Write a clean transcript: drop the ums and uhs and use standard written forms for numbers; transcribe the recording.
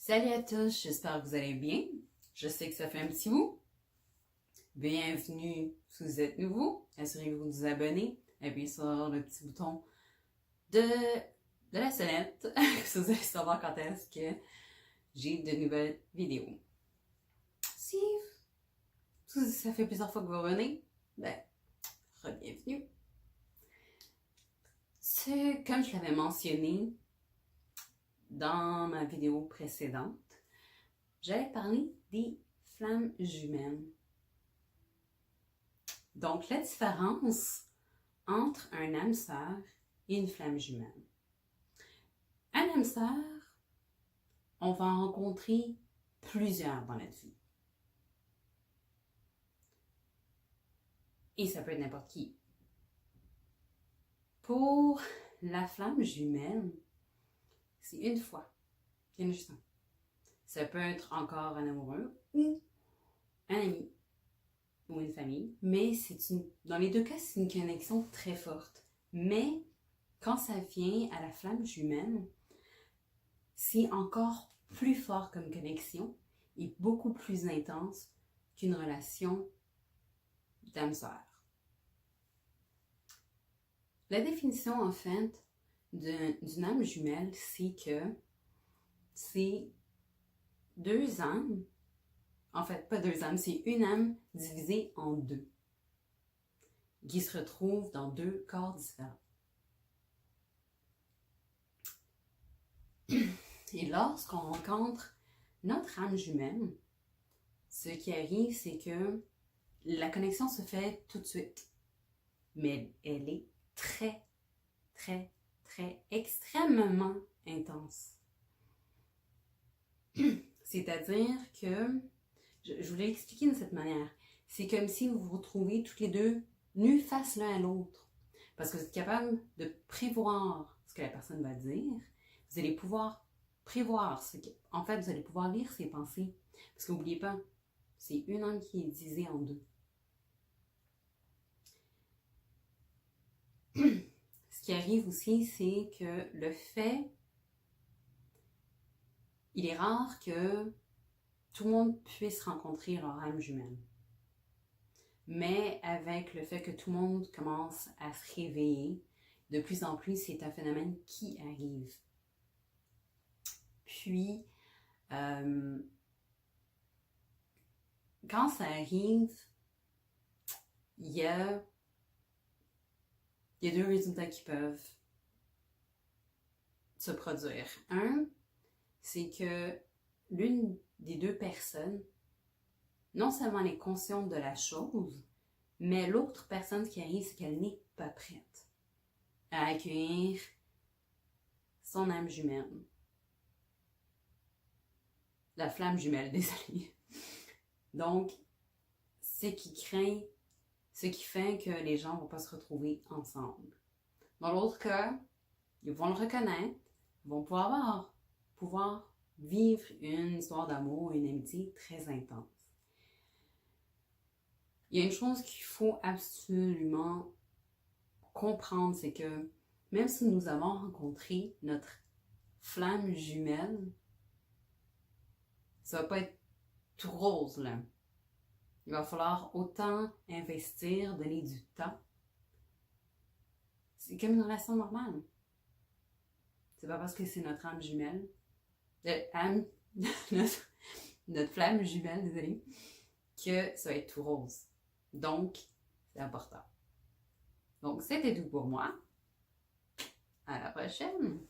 Salut à tous, j'espère que vous allez bien. Je sais que ça fait un petit bout. Bienvenue si vous êtes nouveau. Assurez-vous de vous abonner. Appuyez sur le petit bouton de la sonnette. Si vous allez savoir quand est-ce que j'ai de nouvelles vidéos. Si ça fait plusieurs fois que vous revenez, re-bienvenue. Comme je l'avais mentionné dans ma vidéo précédente, j'allais parler des flammes jumelles. Donc, la différence entre un âme sœur et une flamme jumelle. Un âme sœur, on va en rencontrer plusieurs dans notre vie. Et ça peut être n'importe qui. Pour la flamme jumelle, c'est une fois. Il y en a juste un. Ça peut être encore un amoureux ou un ami ou une famille, mais dans les deux cas, c'est une connexion très forte. Mais quand ça vient à la flamme jumelle, c'est encore plus fort comme connexion et beaucoup plus intense qu'une relation d'âme-sœur. La définition, en fait, d'une âme jumelle, c'est que c'est deux âmes. En fait, pas deux âmes, c'est une âme divisée en deux, qui se retrouve dans deux corps différents. Et lorsqu'on rencontre notre âme jumelle, ce qui arrive, c'est que la connexion se fait tout de suite. Mais elle est très, très, très, extrêmement intense. C'est-à-dire que, je voulais l'expliquer de cette manière, c'est comme si vous vous retrouvez toutes les deux nus face l'un à l'autre. Parce que vous êtes capable de prévoir ce que la personne va dire. Vous allez pouvoir prévoir en fait, vous allez pouvoir lire ses pensées. Parce que n'oubliez pas, c'est une âme qui est divisée en deux. Ce qui arrive aussi, c'est que il est rare que tout le monde puisse rencontrer leur âme jumelle. Mais avec le fait que tout le monde commence à se réveiller, de plus en plus, c'est un phénomène qui arrive. Puis, quand ça arrive, il y a deux résultats qui peuvent se produire. Un, c'est que l'une des deux personnes, non seulement elle est consciente de la chose, mais l'autre personne, ce qui arrive, c'est qu'elle n'est pas prête à accueillir son âme jumelle. La flamme jumelle, désolée. Donc, ce qui fait que les gens ne vont pas se retrouver ensemble. Dans l'autre cas, ils vont le reconnaître, ils vont pouvoir vivre une histoire d'amour, une amitié très intense. Il y a une chose qu'il faut absolument comprendre, c'est que même si nous avons rencontré notre flamme jumelle, ça va pas être tout rose, là. Il va falloir autant investir, donner du temps. C'est comme une relation normale. C'est pas parce que c'est notre âme jumelle, notre flamme jumelle, désolée, que ça va être tout rose. Donc, c'est important. Donc, c'était tout pour moi. À la prochaine!